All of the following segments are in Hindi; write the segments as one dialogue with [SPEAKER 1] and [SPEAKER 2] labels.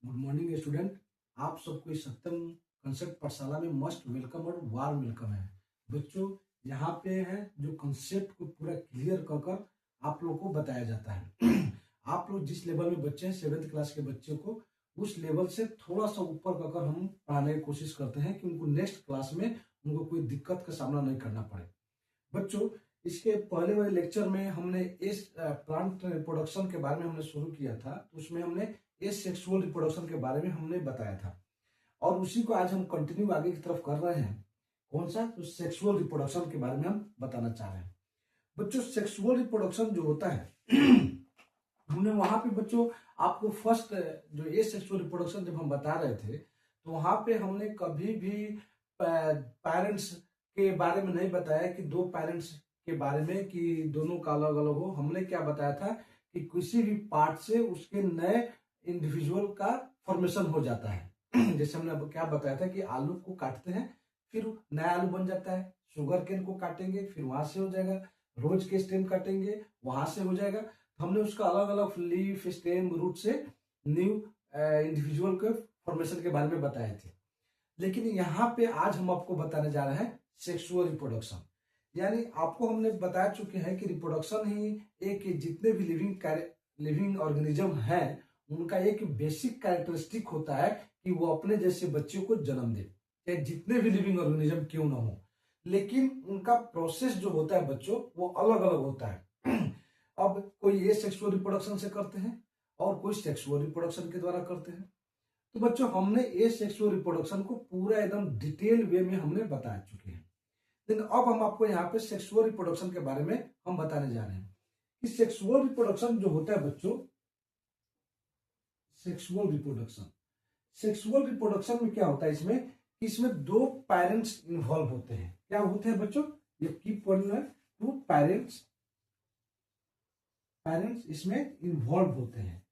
[SPEAKER 1] Good morning student. आप सबको इस सत्यम कंसेप्ट पाठशाला में मस्ट वेलकम और वार्म वेलकम है। बच्चों, यहाँ पे है जो कंसेप्ट को पूरा क्लियर कर कर आप लोग को बताया जाता है। आप लोग जिस लेवल में बच्चे हैं, 7th क्लास के बच्चों को उस लेवल से थोड़ा सा ऊपर कर हम पढ़ाने की कोशिश करते हैं कि उनको नेक्स्ट क्लास में उनको कोई दिक्कत का सामना नहीं करना पड़े। बच्चों, इसके पहले वाले लेक्चर में हमने इस प्लांट रिप्रोडक्शन के बारे में हमने शुरू किया था, तो उसमें हमने इस सेक्सुअल रिप्रोडक्शन के बारे में हमने बताया था और उसी को आज हम कंटिन्यू आगे की तरफ कर रहे हैं। कौन सा? तो सेक्सुअल रिप्रोडक्शन के बारे में हम बताना चाह रहे हैं। बच्चों, सेक्सुअल रिप्रोडक्शन जो होता है हमने वहां पे बच्चों आपको फर्स्ट जो ये सेक्सुअल रिप्रोडक्शन जब हम बता रहे थे तो वहां पे हमने कभी भी पेरेंट्स के बारे में नहीं बताया कि दो पेरेंट्स के बारे में कि दोनों का अलग अलग हो। हमने क्या बताया था कि किसी भी पार्ट से उसके नए इंडिविजुअल का फॉर्मेशन हो जाता है। जैसे हमने अब क्या बताया था कि आलू को काटते हैं फिर नया आलू बन जाता है, शुगर केन को काटेंगे फिर वहां से हो जाएगा, रोज के स्टेम काटेंगे वहां से हो जाएगा। हमने उसका अलग अलग लीफ स्टेम रूट से न्यू इंडिविजुअल के फॉर्मेशन के बारे में बताए थे। लेकिन यहाँ पे आज हम आपको बताने जा रहे हैं सेक्सुअल रिप्रोडक्शन। यानी आपको हमने बता चुके हैं कि रिप्रोडक्शन ही एक जितने भी लिविंग ऑर्गेनिज्म है उनका एक बेसिक कैरेक्टरिस्टिक होता है कि वो अपने जैसे बच्चों को जन्म दे, चाहे जितने भी लिविंग ऑर्गेनिज्म क्यों ना हो, लेकिन उनका प्रोसेस जो होता है बच्चों वो अलग अलग होता है। अब कोई ये सेक्सुअल रिप्रोडक्शन से करते हैं और कोई सेक्सुअल रिप्रोडक्शन के द्वारा करते हैं। तो बच्चों, हमने ये सेक्सुअल रिप्रोडक्शन को पूरा एकदम डिटेल वे में हमने बता चुके हैं। लेकिन अब हम आपको यहाँ पे सेक्सुअल रिप्रोडक्शन के बारे में हम बताने जा रहे हैं कि सेक्सुअल रिप्रोडक्शन जो होता है बच्चों, सेक्सुअल रिप्रोडक्शन में क्या होता है इसमें दो पेरेंट्स इन्वॉल्व होते हैं। क्या होते हैं बच्चों? ये कीप पढ़ना है। टू पेरेंट्स इसमें इन्वॉल्व होते हैं।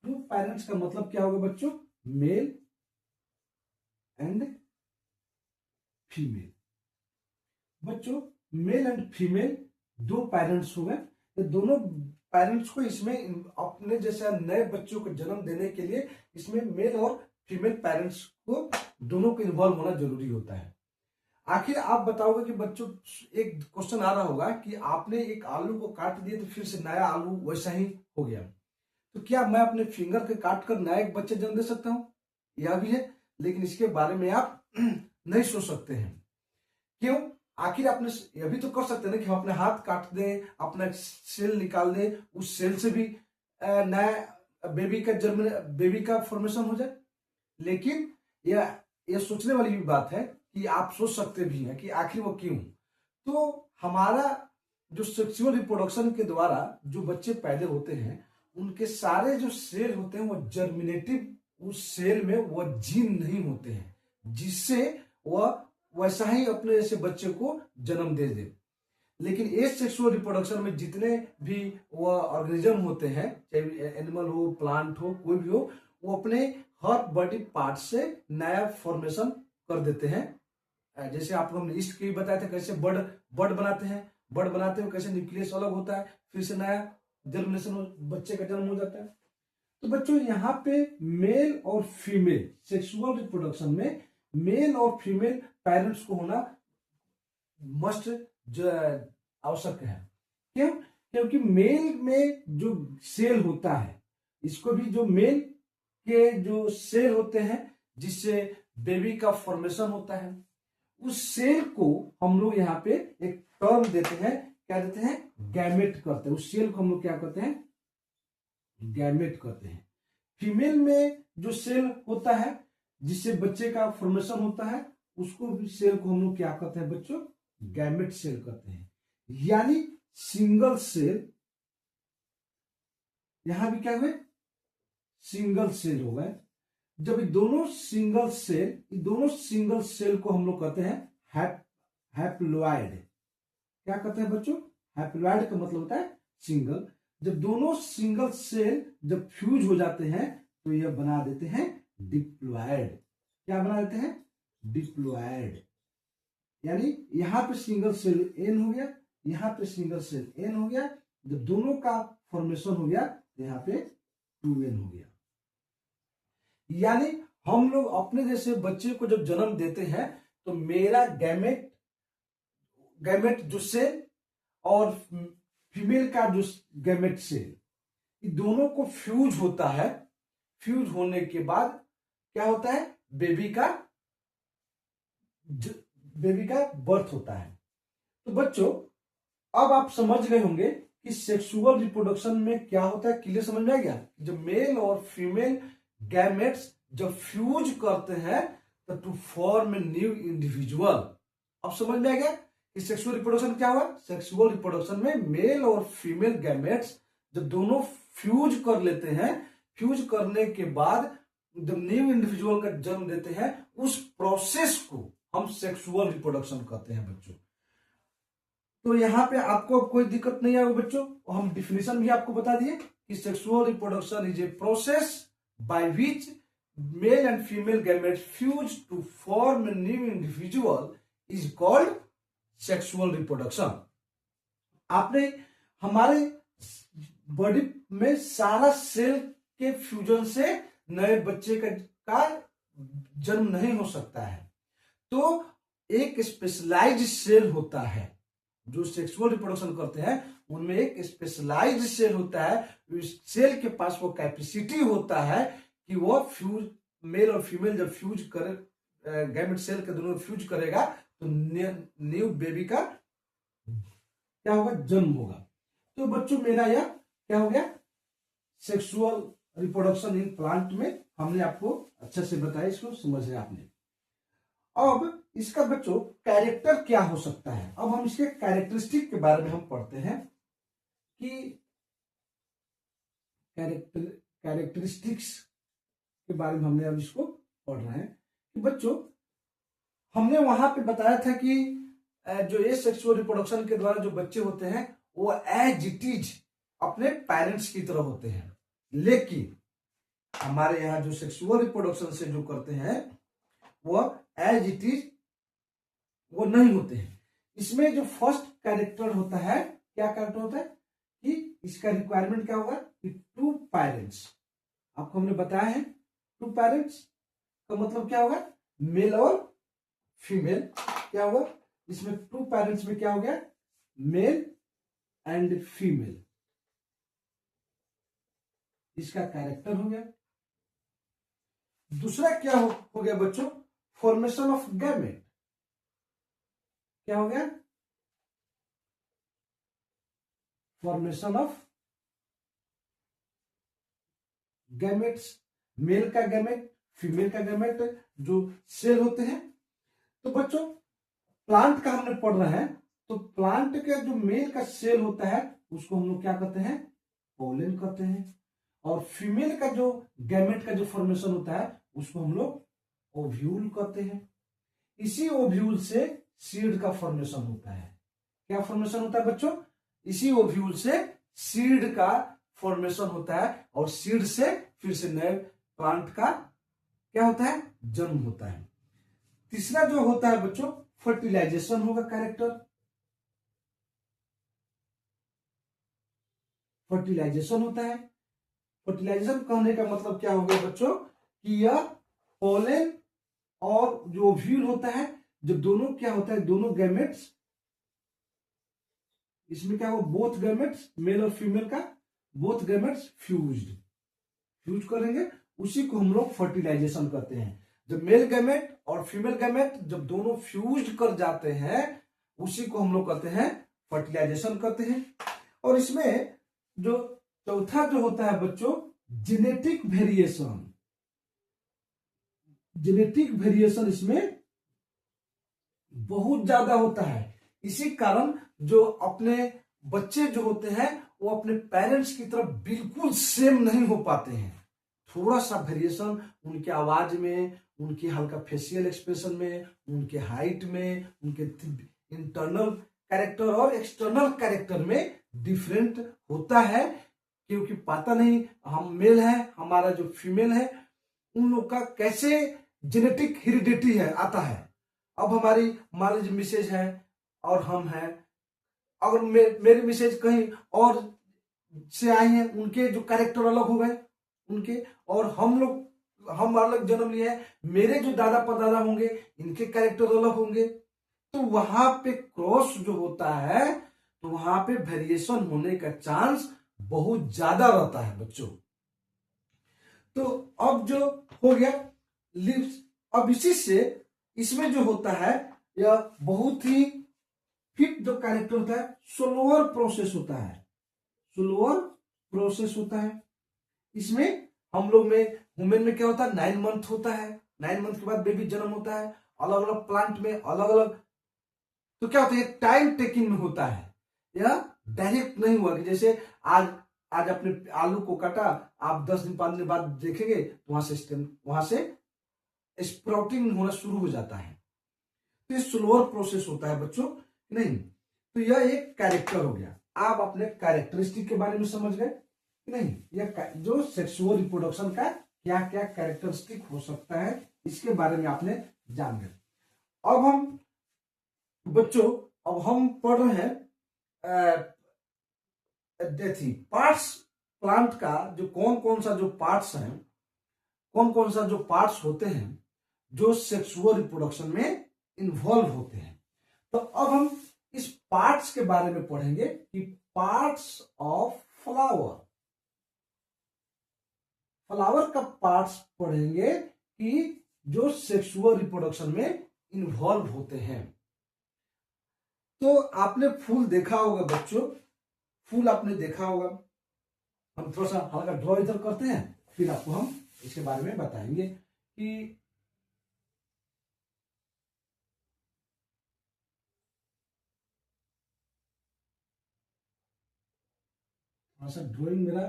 [SPEAKER 1] टू पेरेंट्स का मतलब क्या होगा बच्चों? Mail and female. बच्चों, मेल एंड फीमेल दो पेरेंट्स हुए। ये दोनों पेरेंट्स को इसमें अपने जैसे नए बच्चों को जन्म देने के लिए इसमें मेल और फीमेल पेरेंट्स को दोनों को इन्वॉल्व होना जरूरी होता है। आखिर आप बताओगे कि बच्चों, एक क्वेश्चन आ रहा होगा कि आपने एक आलू को काट दिया तो फिर से नया आलू वैसा ही हो गया, तो क्या मैं अपने फिंगर के काट कर नया एक बच्चे जन्म दे सकता हूं? यह भी है, लेकिन इसके बारे में आप नहीं सोच सकते हैं। क्यों? आखिर आपने यह भी तो कर सकते हैं ना कि हम अपने हाथ काट दें, अपना सेल निकाल दें, उस सेल से भी नया बेबी का फॉर्मेशन हो जाए। लेकिन यह सोचने वाली भी बात है कि आप सोच सकते भी हैं कि आखिर वो क्यों। तो हमारा जो सेक्सुअल रिप्रोडक्शन के द्वारा जो बच्चे पैदा होते हैं उनके सारे जो सेल होते हैं वो जर्मिनेटिव, उस सेल में वो जीन नहीं होते हैं जिससे वह वैसा ही अपने जैसे बच्चे को जन्म दे दे। लेकिन इस सेक्सुअल रिप्रोडक्शन में जितने भी वह ऑर्गेनिज्म होते हैं, चाहे एनिमल हो, प्लांट हो, कोई भी हो, वो अपने हर बॉडी पार्ट से नया फॉर्मेशन कर देते हैं। जैसे आपको हमने ईस्ट की बताया था कैसे बर्ड बनाते हैं, बर्ड बनाते हुए कैसे न्यूक्लियस अलग होता है, फिर से नया जर्मिनेशन बच्चे का जन्म हो जाता है। तो बच्चों, यहाँ पे मेल और फीमेल सेक्सुअल रिप्रोडक्शन में मेल और फीमेल पेरेंट्स को होना मस्ट आवश्यक है। क्यों? क्योंकि मेल में जो सेल होता है, इसको भी जो मेल के जो सेल होते हैं जिससे बेबी का फॉर्मेशन होता है, उस सेल को हम लोग यहाँ पे एक टर्म देते हैं, क्या देते हैं? गैमेट करते हैं। उस सेल को हम लोग क्या करते हैं? गैमेट करते हैं। फीमेल में जो सेल होता है जिससे बच्चे का फॉर्मेशन होता है, उसको भी सेल को हम लोग क्या करते हैं बच्चों? गैमेट सेल करते हैं। यानी सिंगल सेल, यहां भी क्या हुए? सिंगल सेल हो गए। जब ये दोनों सिंगल सेल को हम लोग कहते हैं हैप्लॉइड। क्या कहते हैं बच्चों? हैप्लॉइड का मतलब होता है सिंगल। जब दोनों सिंगल सेल जब फ्यूज हो जाते हैं तो यह बना देते हैं डिप्लॉयड। क्या बना देते हैं? डिप्लॉयड। यानी यहां पे सिंगल सेल एन हो गया, यहां पे सिंगल सेल एन हो गया। जब दोनों का फॉर्मेशन हो गया तो यहां पे 2n हो गया। यानी हम लोग अपने जैसे बच्चे को जब जन्म देते हैं तो मेरा गैमेट गैमेट जो सेल और फीमेल का जो गैमेट सेल, ये दोनों को फ्यूज होता है। फ्यूज होने के बाद क्या होता है, बेबी का बर्थ होता है। तो बच्चों अब आप समझ गए होंगे कि सेक्सुअल रिप्रोडक्शन में क्या होता है। क्लियर समझ में आ गया? जब मेल और फीमेल गैमेट्स जब फ्यूज करते हैं तो to form a new individual. अब समझ में आ गया कि सेक्सुअल रिप्रोडक्शन क्या हुआ। सेक्सुअल रिप्रोडक्शन में मेल और फीमेल गैमेट्स जब दोनों फ्यूज कर लेते हैं, फ्यूज करने के बाद जब न्यू इंडिविजुअल का जन्म देते हैं, उस प्रोसेस को हम सेक्सुअल रिप्रोडक्शन कहते हैं बच्चों। तो यहाँ पे आपको कोई दिक्कत नहीं आएगा बच्चों, हम डिफिनेशन भी आपको बता दिए कि sexual reproduction is a process by which male and female gametes fuse to form a new individual is called sexual reproduction. आपने हमारे बॉडी में सारा सेल के फ्यूजन से नए बच्चे का जन्म नहीं हो सकता है। तो एक स्पेशलाइज्ड सेल होता है जो सेक्सुअल रिप्रोडक्शन करते हैं, उनमें एक स्पेशलाइज्ड सेल होता है। इस सेल के पास वो कैपेसिटी होता है कि वो फ्यूज, मेल और फीमेल जब फ्यूज करे, गैमेट सेल के दोनों फ्यूज करेगा तो न्यू बेबी का क्या होगा, जन्म होगा। तो बच्चों मेरा यह क्या हो गया, सेक्सुअल रिप्रोडक्शन इन प्लांट में हमने आपको अच्छे से बताया, इसको समझ लिया आपने। अब इसका बच्चों कैरेक्टर क्या हो सकता है। अब हम इसके कैरेक्टरिस्टिक के बारे में हम पढ़ते हैं कि कैरेक्टरिस्टिक्स के बारे में हमने अब इसको पढ़ रहे हैं कि बच्चों हमने वहां पे बताया था कि जो ये सेक्सुअल रिप्रोडक्शन के द्वारा जो बच्चे होते हैं वो एज इट इज अपने पेरेंट्स की तरह होते हैं, लेकिन हमारे यहाँ जो सेक्सुअल रिप्रोडक्शन से जो करते हैं वो एज इट इज वो नहीं होते हैं। इसमें जो फर्स्ट कैरेक्टर होता है, क्या कैरेक्टर होता है कि इसका रिक्वायरमेंट क्या होगा कि टू पेरेंट्स। आपको हमने बताया है टू पेरेंट्स का मतलब क्या होगा, मेल और फीमेल। क्या होगा इसमें टू पेरेंट्स में क्या हो गया, मेल एंड फीमेल, इसका कैरेक्टर हो गया। दूसरा क्या हो गया बच्चों, फॉर्मेशन ऑफ गैमेट। क्या हो गया, फॉर्मेशन ऑफ गैमेट्स, मेल का गैमेट, फीमेल का गैमेट जो सेल होते हैं। तो बच्चों प्लांट का हमने पढ़ रहे हैं, तो प्लांट का जो मेल का सेल होता है उसको हम लोग क्या कहते हैं, पोलन कहते हैं। और फीमेल का जो गैमेट का जो फॉर्मेशन होता है उसको हम लोग ओव्यूल कहते हैं। इसी ओव्यूल से सीड का फॉर्मेशन होता है। क्या फॉर्मेशन होता है बच्चों, इसी ओव्यूल से सीड का फॉर्मेशन होता है और सीड से फिर से नए प्लांट का क्या होता है, जन्म होता है। तीसरा जो होता है बच्चों फर्टिलाइजेशन होगा कैरेक्टर। फर्टिलाइजेशन होता है। फर्टिलाइजेशन कहने का मतलब क्या हो गया बच्चों कि यह पोलन और जो ओव्यूल होता है, जब दोनों क्या होता है, दोनों गैमेट्स, इसमें क्या हो, बोथ गैमेट्स मेल और फीमेल का बोथ गैमेट्स फ्यूज करेंगे, उसी को हम लोग फर्टिलाइजेशन कहते हैं। जब मेल गैमेट और फीमेल गैमेट जब दोनों फ्यूज कर जाते हैं उसी को हम लोग कहते हैं फर्टिलाइजेशन कहते हैं। और इसमें जो चौथा जो होता है बच्चों जेनेटिक वेरिएशन। जेनेटिक वेरिएशन इसमें बहुत ज्यादा होता है। इसी कारण जो अपने बच्चे जो होते हैं वो अपने पेरेंट्स की तरफ बिल्कुल सेम नहीं हो पाते हैं। थोड़ा सा वेरिएशन उनके आवाज में, उनके हल्का फेशियल एक्सप्रेशन में, उनके हाइट में, उनके इंटरनल कैरेक्टर और एक्सटर्नल कैरेक्टर में डिफरेंट होता है, क्योंकि पता नहीं हम मेल है, हमारा जो फीमेल है, उन लोग का कैसे जेनेटिक हेरिडिटी है आता है। अब हमारी मान लीजिए मिसेज है और हम हैं, अगर मेरी मिसेज कहीं और से आई हैं, उनके जो कैरेक्टर अलग हो गए उनके, और हम लोग हम अलग जन्म लिए हैं, मेरे जो दादा परदादा होंगे इनके कैरेक्टर अलग होंगे, तो वहां पे क्रॉस जो होता है तो वहां पे वेरिएशन होने का चांस बहुत ज्यादा रहता है बच्चों। तो अब जो हो गया लिव्स, अब इसी से इसमें जो होता है यह बहुत ही फिफ्थ जो कैरेक्टर होता है स्लोअर प्रोसेस होता है, स्लोअर प्रोसेस होता है। इसमें हम लोग में वुमेन में क्या होता है 9 मंथ होता है, 9 मंथ के बाद बेबी जन्म होता है, अलग अलग प्लांट में अलग अलग। तो क्या होता है टाइम टेकिंग में होता है, यह डायरेक्ट नहीं हुआ कि जैसे आज आज अपने आलू को काटा, आप 10 दिन 5 दिन बाद देखेंगे तो वहां से स्प्राउटिंग होना शुरू हो जाता है। तो ये स्लोअर प्रोसेस होता है बच्चों, नहीं। तो यह एक कैरेक्टर हो गया। आप अपने कैरेक्टरिस्टिक के बारे में समझ गए नहीं, यह जो सेक्सुअल रिप्रोडक्शन का क्या क्या कैरेक्टरिस्टिक हो सकता है इसके बारे में आपने जान गए। अब हम बच्चों अब हम पढ़ रहे हैं डेथी पार्ट्स, प्लांट का जो कौन कौन सा जो पार्ट्स हैं, कौन कौन सा जो पार्ट्स होते हैं जो सेक्सुअल रिप्रोडक्शन में इन्वॉल्व होते हैं। तो अब हम इस पार्ट्स के बारे में पढ़ेंगे कि पार्ट्स ऑफ फ्लावर, फ्लावर का पार्ट्स पढ़ेंगे कि जो सेक्सुअल रिप्रोडक्शन में इन्वॉल्व होते हैं। तो आपने फूल देखा होगा बच्चों, फूल आपने देखा होगा। हम थोड़ा सा हल्का ड्रॉ इधर करते हैं, फिर आपको हम इसके बारे में बताएंगे कि थोड़ा सा ड्राइंग मेरा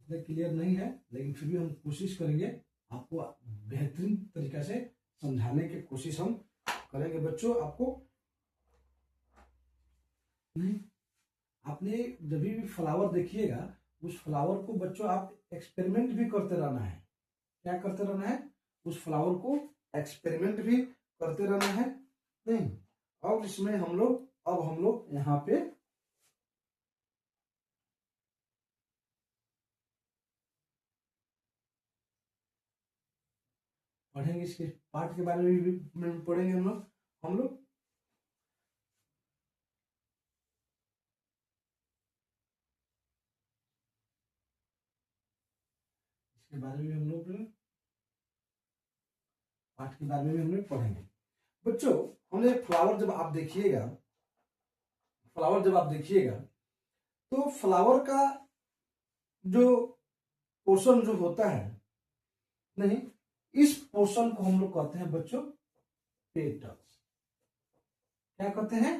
[SPEAKER 1] इतना क्लियर नहीं है, लेकिन फिर भी हम कोशिश करेंगे आपको बेहतरीन तरीका से समझाने की कोशिश हम करेंगे बच्चों। आपको नहीं, आपने जब भी फ्लावर देखिएगा उस फ्लावर को बच्चों आप एक्सपेरिमेंट भी करते रहना है। क्या करते रहना है? उस फ्लावर को एक्सपेरिमेंट भी करते रहना है, नहीं। अब इसमें हम लोग यहाँ पे पढ़ेंगे, इसके पार्ट के बारे में भी पढ़ेंगे हम लोग इसके बारे में हम लोग पार्ट के बारे में हम लोग पढ़ेंगे बच्चों। हमने फ्लावर जब आप देखिएगा, फ्लावर जब आप देखिएगा तो फ्लावर का जो पोर्शन जो होता है, नहीं, इस पोर्शन को हम लोग कहते हैं बच्चों पेटल्स। क्या कहते हैं?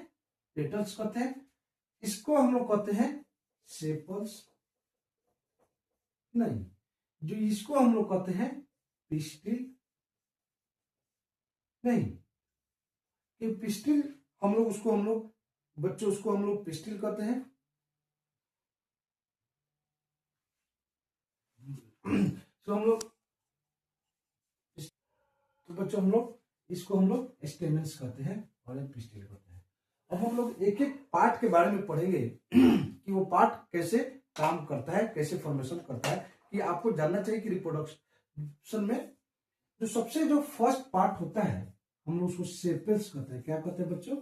[SPEAKER 1] पेटल्स कहते हैं। इसको हम लोग कहते हैं सेपल्स, नहीं, जो इसको हम लोग कहते हैं पिस्टिल, नहीं, ये पिस्टिल हम लोग बच्चों उसको हम लोग पिस्टिल कहते हैं। तो हम लोग तो बच्चों हम लोग इसको हम लोग स्टेमेंस कहते हैं और पिस्टिल कहते हैं। अब हम लोग एक एक पार्ट के बारे में पढ़ेंगे कि वो पार्ट कैसे काम करता है, कैसे फॉर्मेशन करता है। कि आपको जानना चाहिए कि रिप्रोडक्शन में जो सबसे जो फर्स्ट पार्ट होता है हम लोग उसको सेपल्स कहते हैं। क्या कहते हैं बच्चों?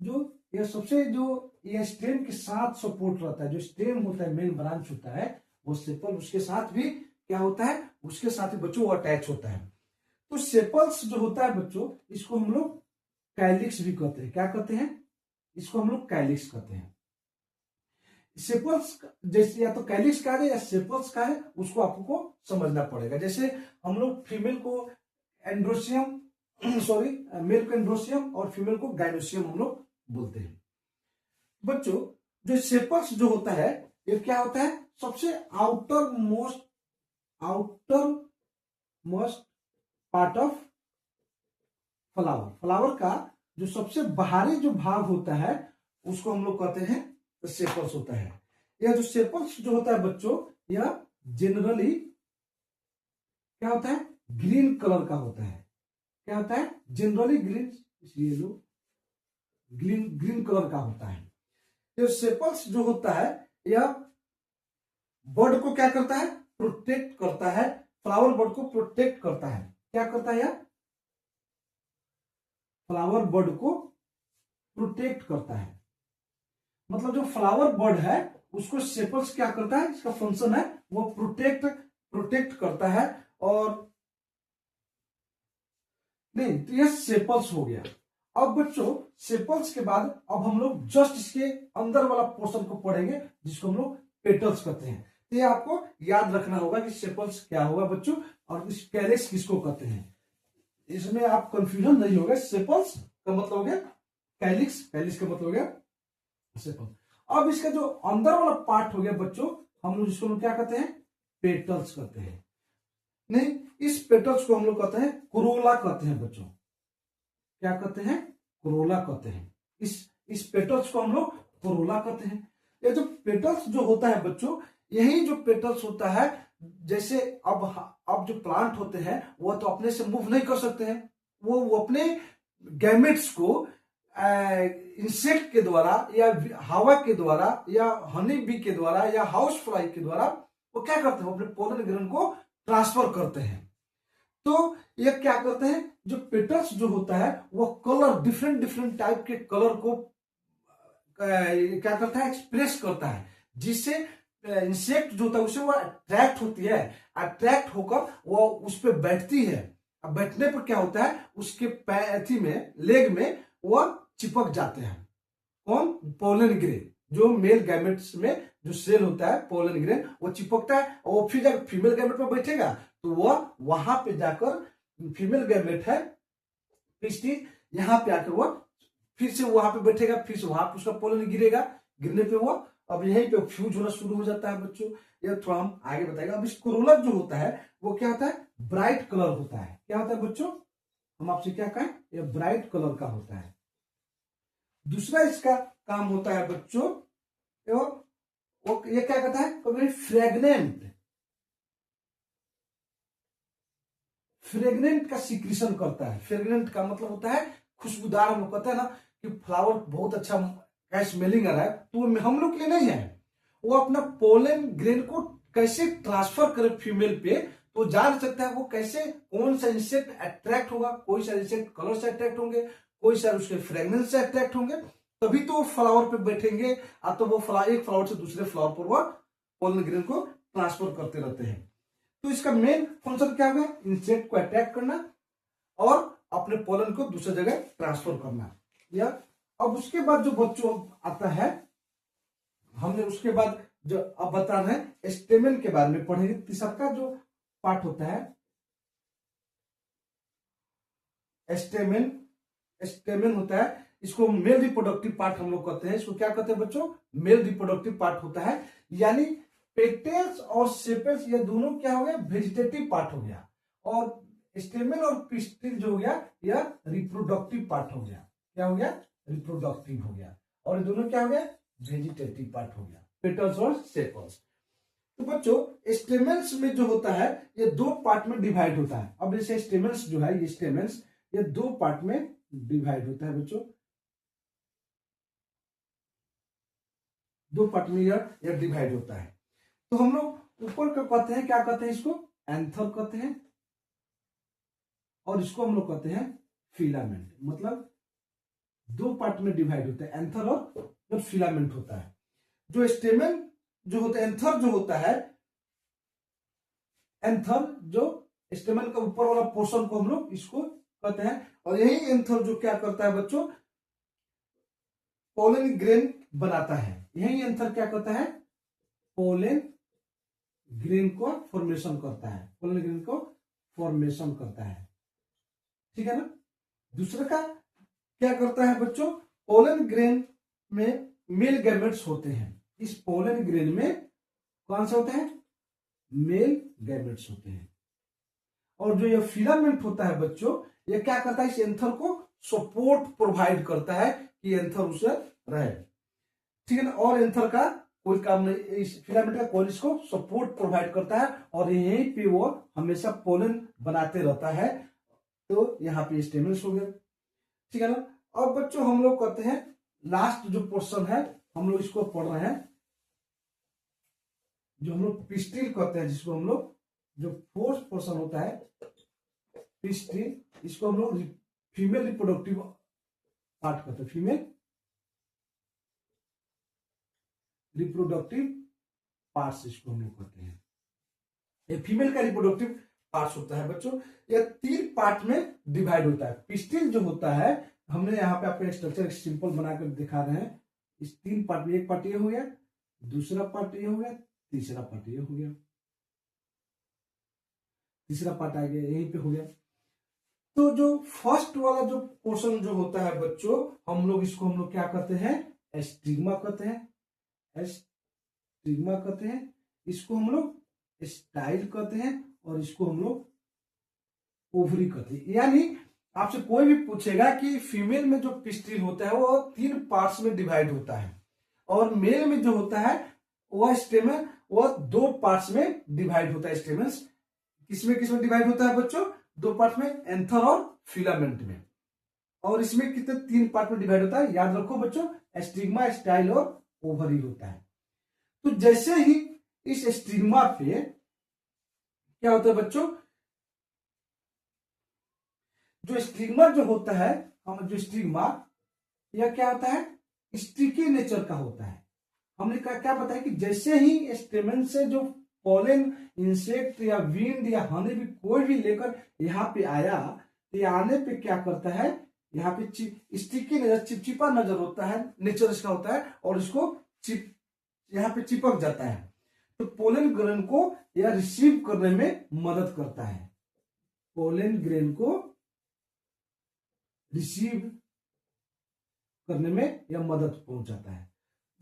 [SPEAKER 1] जो ये सबसे जो ये स्टेम के साथ सपोर्ट रहता है, जो स्टेम होता है मेन ब्रांच होता है वो सेपल उसके साथ भी क्या होता है, उसके साथ ही बच्चों वो अटैच होता है। तो सेपल्स जो होता है बच्चों इसको हम लोग कैलिक्स भी कहते हैं। क्या कहते हैं? इसको हम लोग कैलिक्स कहते हैं। सेपल्स जैसे या तो कैलिक्स का है या सेपल्स का है उसको आपको समझना पड़ेगा। जैसे हम लोग फीमेल को एंड्रोसियम सॉरी मेल को एंड्रोसियम और फीमेल को गाइनोसियम हम लोग बोलते हैं बच्चों। जो सेपल्स जो होता है ये क्या होता है? सबसे outer most part of flower, flower का जो सबसे बाहरी जो भाग होता है उसको हम लोग कहते हैं सेपल्स होता है। यह जो सेपल्स जो होता है बच्चों यह जनरली क्या होता है? ग्रीन कलर का होता है। क्या होता है? जनरली ग्रीन, इसलिए जो ग्रीन कलर का होता है। ये सेपल्स जो होता है यह बर्ड को क्या करता है? प्रोटेक्ट करता है, को प्रोटेक्ट करता है। क्या करता है यार? फ्लावर बर्ड को प्रोटेक्ट करता है। मतलब जो फ्लावर बर्ड है उसको सेपल्स क्या करता है, इसका फंक्शन है वो प्रोटेक्ट करता है। और नहीं तो ये सेपल्स हो गया। अब बच्चों सेपल्स के बाद अब हम लोग जस्ट इसके अंदर वाला पोर्शन को पढ़ेंगे जिसको हम लोग पेटल्स कहते हैं। तो ये आपको याद रखना होगा कि सेपल्स क्या होगा बच्चों, और इस कैलिक्स किसको कहते हैं। इसमें आप कंफ्यूजन नहीं होगा। सेपल्स का मतलब हो गया कैलिक्स, कैलिक्स का मतलब हो गया सेपल। अब इसका जो अंदर वाला पार्ट हो गया बच्चों, हम लोग जिसको क्या कहते हैं, पेटल्स कहते हैं। नहीं, इस पेटल्स को हम लोग कहते हैं कोरोला कहते हैं बच्चों। क्या कहते हैं? कोरोला कहते हैं। इस पेटल्स को हम लोग कोरोला कहते हैं। ये जो पेटल्स जो होता है बच्चों, यही जो पेटल्स होता है, जैसे अब जो प्लांट होते हैं वो तो अपने से मूव नहीं कर सकते हैं, वो अपने गैमेट्स को इंसेक्ट के द्वारा या हवा के द्वारा या हनी बी के द्वारा या हाउस फ्लाई के द्वारा वो क्या करते हैं, वो अपने पोलन ग्रेन को ट्रांसफर करते हैं। तो ये क्या करते हैं, जो पेटल्स जो होता है वो कलर डिफरेंट टाइप के कलर को क्या करता है, एक्सप्रेस करता है, जिससे इंसेक्ट जो होता है उसे वो अट्रैक्ट होती है। अट्रैक्ट होकर वो उस पर बैठती है। अब बैठने पर क्या होता है, उसके पैथी में, लेग में वो चिपक जाते हैं। कौन? Pollen grain. जो मेल गैमेट्स में जो सेल होता है पोलन ग्रेन, वो चिपकता है और वो फिर जाकर फीमेल गैमेट पर बैठेगा तो वह वहां पे जाकर, फीमेल गैमेट है प्रीस्टीज, यहां पे आकर वो फिर से वहां पे बैठेगा, फिर से वहां पे उसका पोलन गिरेगा। गिरने पे वो अब यहीं पे फ्यूज होना शुरू हो जाता है बच्चों। ये थोड़ा हम आगे बताएंगे। अब इस कोरोला जो होता है वो क्या होता है, ब्राइट कलर होता है। क्या होता है बच्चों, हम आपसे क्या कहें, ये ब्राइट कलर का होता है। दूसरा इसका काम होता है बच्चों, वो ये क्या कहता है, कभी फ्रेग्नेंट का सिक्रीशन करता है। फ्रेग्नेंट का मतलब होता है खुशबूदार। हम लोग कहते हैं ना कि फ्लावर बहुत अच्छा का स्मेलिंग आ रहा है, तो हम लोग के लिए नहीं है। वो अपना पोलन ग्रेन को कैसे ट्रांसफर करे फीमेल पे, तो जान सकता है वो कैसे, कौन सा इंसेक्ट अट्रैक्ट होगा। कोई सा इंसेक्ट कलर से अट्रैक्ट होंगे, कोई सा उसके फ्रेग्रेंस से अट्रैक्ट होंगे, तभी तो फ्लावर पे बैठेंगे। तो वो एक फ्लावर से दूसरे फ्लावर पर वो पोलन ग्रेन को ट्रांसफर करते रहते हैं। तो इसका मेन फंक्शन क्या होगा, इंसेक्ट को अटैक करना और अपने पोलन को दूसरी जगह ट्रांसफर करना। या अब उसके बाद जो बच्चों आता है, हमने उसके बाद जो अब बताना है स्टेमेन के बारे में पढ़ेंगे। तीसरा का जो पार्ट होता है स्टेमेन होता है, इसको मेल रिप्रोडक्टिव पार्ट हम लोग कहते हैं। इसको क्या कहते हैं बच्चों, मेल रिप्रोडक्टिव पार्ट होता है। यानी पेटल्स और सेपेल्स ये दोनों क्या हो गया, वेजिटेटिव पार्ट हो गया, और स्टेमेन और पिस्टिल जो हो गया यह रिप्रोडक्टिव पार्ट हो गया। क्या हो गया, रिप्रोडक्टिव हो गया। और ये दोनों क्या हो गया, वेजिटेटिव पार्ट हो गया, पेटल्स और सेपल्स। तो बच्चों स्टेमेंस में जो होता है ये दो पार्ट में डिवाइड होता है। अब जैसे स्टेमेंस जो है, ये स्टेमेंस ये दो पार्ट में डिवाइड होता है बच्चों, दो पार्ट में यह डिवाइड होता है। तो हम लोग ऊपर का कहते हैं, क्या कहते हैं, इसको एंथर कहते हैं, और इसको हम लोग कहते हैं फिलामेंट। मतलब दो पार्ट में डिवाइड होता है, एंथर और फिलामेंट होता है। जो स्टेमेन जो होता है, एंथर जो होता है, एंथर जो स्टेमेन का ऊपर वाला पोर्शन को हम लोग इसको कहते हैं। और यही एंथर जो क्या करता है बच्चों, पोलन ग्रेन बनाता है। यही एंथर क्या करता है, पोलन ग्रेन को फॉर्मेशन करता है, पोलन ग्रेन को फॉर्मेशन करता है। ठीक है ना। दूसरा का क्या करता है बच्चों, पोलन ग्रेन में मेल गैमेट्स होते हैं। इस पोलन ग्रेन में कौन से होते हैं, मेल गैमेट्स होते हैं। और जो ये फिलामेंट होता है बच्चों, ये क्या करता है, इस एंथर को सपोर्ट प्रोवाइड करता है कि एंथर उसे रहे। ठीक है ना। और एंथर का कोई काम नहीं, इस फिलामेंट का कोई इसको सपोर्ट प्रोवाइड करता है, और यहीं पे वो हमेशा पोलन बनाते रहता है। तो यहाँ पे स्टेमेंस हो गया। ठीक है ना। अब बच्चों हम लोग कहते हैं लास्ट जो पोर्शन है, हम लोग इसको पढ़ रहे हैं, जो हम लोग पिस्टिल कहते हैं, जिसको हम लोग जो फोर्थ पोर्शन होता है पिस्टिल, इसको हम लोग फीमेल रिप्रोडक्टिव पार्ट कहते हैं, फीमेल रिप्रोडक्टिव पार्ट्स इसको हम लोग कहते हैं। ये फीमेल का रिप्रोडक्टिव पार्ट्स होता है बच्चों। यह 3 पार्ट में डिवाइड होता है। पिस्टिल जो होता है, हमने यहाँ पे आपको स्ट्रक्चर सिंपल बनाकर दिखा रहे हैं। इस 3 पार्ट में एक पार्ट ये हो गया, दूसरा पार्ट ये हो गया, तीसरा पार्ट ये हो गया, तीसरा पार्ट आ गया यहीं पे हो गया। तो जो फर्स्ट वाला जो पोर्शन जो होता है बच्चों, हम लोग इसको हम लोग क्या कहते हैं, स्टिग्मा कहते हैं, स्टिग्मा कहते हैं। इसको हम लोग स्टाइल कहते हैं और इसको हम लोग ओवरी कहते हैं। यानी आपसे कोई भी पूछेगा कि फीमेल में जो पिस्टिल होता है वो 3 पार्ट्स में डिवाइड होता है, और मेल में जो होता है वह स्टेमन वो 2 पार्ट्स में डिवाइड होता है। स्टेमन्स किसमें डिवाइड होता है बच्चों, 2 पार्ट में, एंथर और फिलामेंट में। और इसमें कितने 3 पार्ट में डिवाइड होता है, याद रखो बच्चों, स्टिग्मा, स्टाइल और ओवरी होता है। तो जैसे ही इस स्टिग्मा पे क्या होता है बच्चों, जो स्टिग्मा जो होता है, हम जो स्टिग्मा यह क्या होता है, स्टिकी नेचर का होता है। हमने क्या बताया कि जैसे ही स्टेमन से जो पॉलन, इंसेक्ट या विंड या हनी भी कोई भी लेकर यहाँ पे आया, तो ये आने पे क्या करता है, यहाँ पे स्टिकी नजर, चिपचिपा नजर होता है, नेचर इसका होता है, और इसको यहाँ पे चिपक जाता है। तो पोलन ग्रेन को यह रिसीव करने में मदद करता है, पोलन ग्रेन को रिसीव करने में यह मदद पहुंचाता है।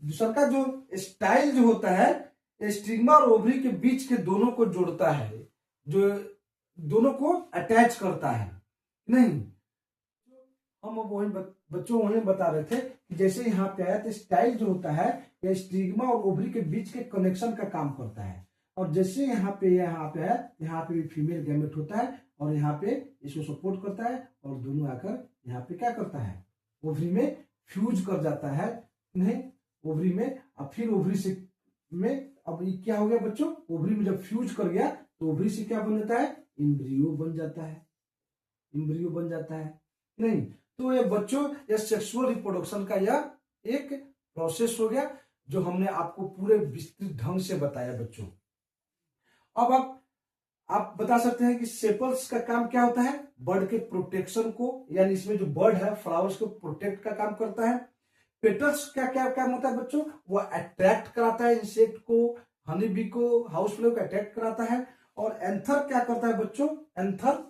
[SPEAKER 1] दूसरा का जो स्टाइल जो होता है, स्टिग्मा और ओवरी के बीच के दोनों को जोड़ता है, जो दोनों को अटैच करता है। नहीं, हम वही बच्चों वही बता रहे थे कि जैसे यहाँ पे आया तो स्टाइल जो होता है यह स्टिग्मा और ओवरी के बीच के कनेक्शन का काम करता है। और जैसे यहाँ पे आया, यहाँ पे भी फीमेल गैमेट होता है और यहाँ पे इसको सपोर्ट करता है, और दोनों आकर यहाँ पे क्या करता है, ओवरी में फ्यूज कर जाता है। नहीं, ओवरी में, अब फिर ओवरी से में अब ये क्या हो गया बच्चों, ओवरी में जब फ्यूज कर गया तो ओवरी से क्या बन जाता है, एम्ब्रियो बन जाता है, एम्ब्रियो बन जाता है। नहीं, तो ये बच्चों ये सेक्सुअल रिप्रोडक्शन का यह एक प्रोसेस हो गया जो हमने आपको पूरे विस्तृत ढंग से बताया बच्चों। अब आप बता सकते हैं कि सेपल्स का काम क्या होता है, बर्ड के प्रोटेक्शन को, यानी इसमें जो बर्ड है फ्लावर्स को प्रोटेक्ट का काम करता है। पेटल्स का क्या काम होता है बच्चों, वो अट्रैक्ट कराता है इंसेक्ट को, हनी बी को, हाउस फ्लाई को अट्रैक्ट कराता है। और एंथर क्या करता है बच्चों, एंथर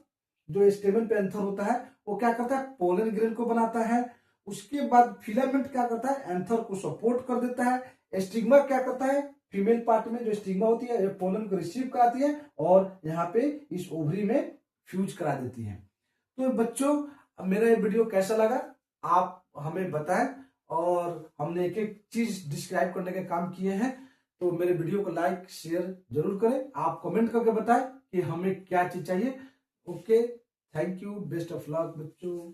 [SPEAKER 1] जो स्टेमन पे एंथर होता है वो क्या करता है, पोलन ग्रेन को बनाता है। उसके बाद फिलामेंट क्या करता है, एंथर को सपोर्ट कर देता है। स्टिग्मा क्या करता है, फीमेल पार्ट में जो स्टिग्मा होती है पोलन को रिसीव कराती है और यहाँ पे इस ओवरी में फ्यूज करा देती है। तो बच्चों मेरा ये वीडियो कैसा लगा आप हमें बताएं, और हमने एक एक चीज डिस्क्राइब करने के काम किए हैं। तो मेरे वीडियो को लाइक शेयर जरूर करें, आप कमेंट करके बताएं कि हमें क्या चीज चाहिए। Okay, thank you, best of luck बच्चों।